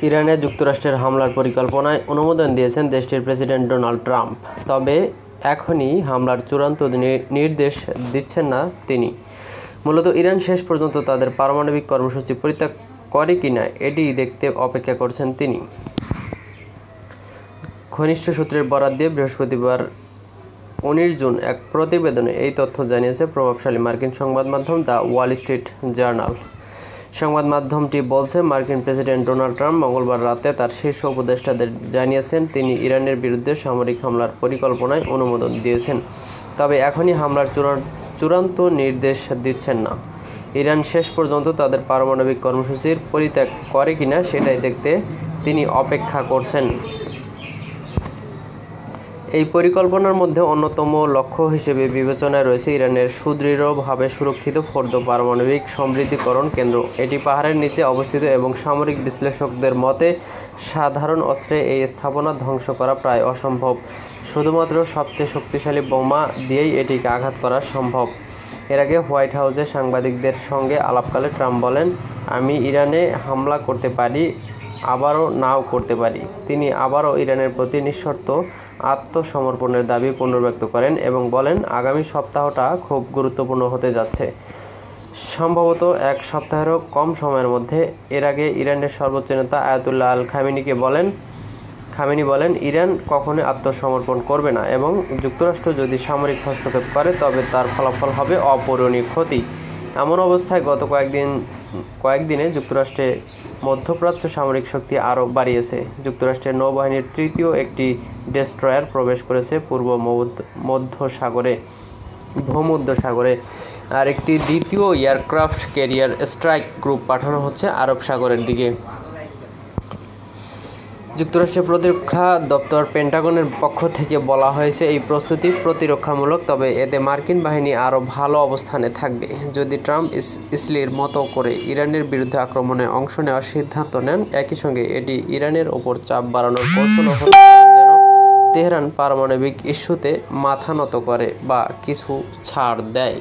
ইরানে যুক্তরাষ্ট্রের হামলার পরিকল্পনায় অনুমোদন দিয়েছেন দেশটির প্রেসিডেন্ট ডোনাল্ড ট্রাম্প। তবে এখনই হামলার চূড়ান্ত নির্দেশ দিচ্ছেন না তিনি। মূলত ইরান শেষ পর্যন্ত তাদের পারমাণবিক কর্মসূচি পরিত্যাগ করে কিনা এটি দেখতে অপেক্ষা করছেন তিনি। ঘনিষ্ঠ সূত্রের বরাত দিয়ে বৃহস্পতিবার 19 জুন এক প্রতিবেদনে এই তথ্য জানিয়েছে প্রভাবশালী মার্কিন সংবাদ মাধ্যম দ্য ওয়াল স্ট্রিট জার্নাল। সংবাদ মাধ্যমটি বলছে, মার্কিন প্রেসিডেন্ট ডোনাল্ড ট্রাম্প মঙ্গলবার রাতে তার শীর্ষ উপদেষ্টাদের জানিয়েছেন তিনি ইরানের বিরুদ্ধে সামরিক হামলার পরিকল্পনায় অনুমোদন দিয়েছেন। তবে এখনই হামলার চূড়ান্ত নির্দেশ দিচ্ছেন না। ইরান শেষ পর্যন্ত তাদের পারমাণবিক কর্মসূচির পরিত্যাগ করে কিনা সেটাই দেখতে তিনি অপেক্ষা করছেন। এই পরিকল্পনার মধ্যে অন্যতম লক্ষ্য হিসেবে বিবেচনায় রয়েছে ইরানের সুদৃঢ়ভাবে সুরক্ষিত ফোর্দো পারমাণবিক সমৃদ্ধিকরণ কেন্দ্র। এটি পাহাড়ের নিচে অবস্থিত এবং সামরিক বিশ্লেষকদের মতে সাধারণ অস্ত্রে এই স্থাপনা ধ্বংস করা প্রায় অসম্ভব। শুধুমাত্র সবচেয়ে শক্তিশালী বোমা দিয়েই এটিকে আঘাত করা সম্ভব। এর আগে হোয়াইট হাউসে সাংবাদিকদের সঙ্গে আলাপকালে ট্রাম্প বলেন, আমি ইরানে হামলা করতে পারি, আবারও নাও করতে পারি। তিনি আবারও ইরানের প্রতি নিঃশর্ত আত্মসমর্পণের দাবি পুনর্ব্যক্ত করেন এবং বলেন, আগামী সপ্তাহটা খুব গুরুত্বপূর্ণ হতে যাচ্ছে, সম্ভবত এক সপ্তাহেরও কম সময়ের মধ্যে। এর আগে ইরানের সর্বোচ্চ নেতা আয়াতুল্লাহ আল খামেনি বলেন, ইরান কখনোই আত্মসমর্পণ করবে না এবং যুক্তরাষ্ট্র যদি সামরিক হস্তক্ষেপ করে তবে তার ফলাফল হবে অপূরণীয় ক্ষতি। এমন অবস্থায় গত কয়েকদিনে যুক্তরাষ্ট্রে মধ্যপ্রাচ্য সামরিক শক্তি আরও বাড়িয়েছে। যুক্তরাষ্ট্রের নৌবাহিনীর তৃতীয় একটি ডেস্ট্রয়ার প্রবেশ করেছে ভূমধ্যসাগরে, আর একটি দ্বিতীয় এয়ারক্রাফট ক্যারিয়ার স্ট্রাইক গ্রুপ পাঠানো হচ্ছে আরব সাগরের দিকে। যুক্তরাষ্ট্রের প্রতিরক্ষা দপ্তর পেন্টাগনের পক্ষ থেকে বলা হয়েছে, এই প্রস্তুতি প্রতিরক্ষামূলক, তবে এতে মার্কিন বাহিনী আরও ভালো অবস্থানে থাকবে। যদি ট্রাম্প ইসলির মতো করে ইরানের বিরুদ্ধে আক্রমণে অংশ নেওয়ার সিদ্ধান্ত নেন, একই সঙ্গে এটি ইরানের ওপর চাপ বাড়ানোর কৌশলও হতে পারে, যেন তেহরান পারমাণবিক ইস্যুতে মাথা নত করে বা কিছু ছাড় দেয়।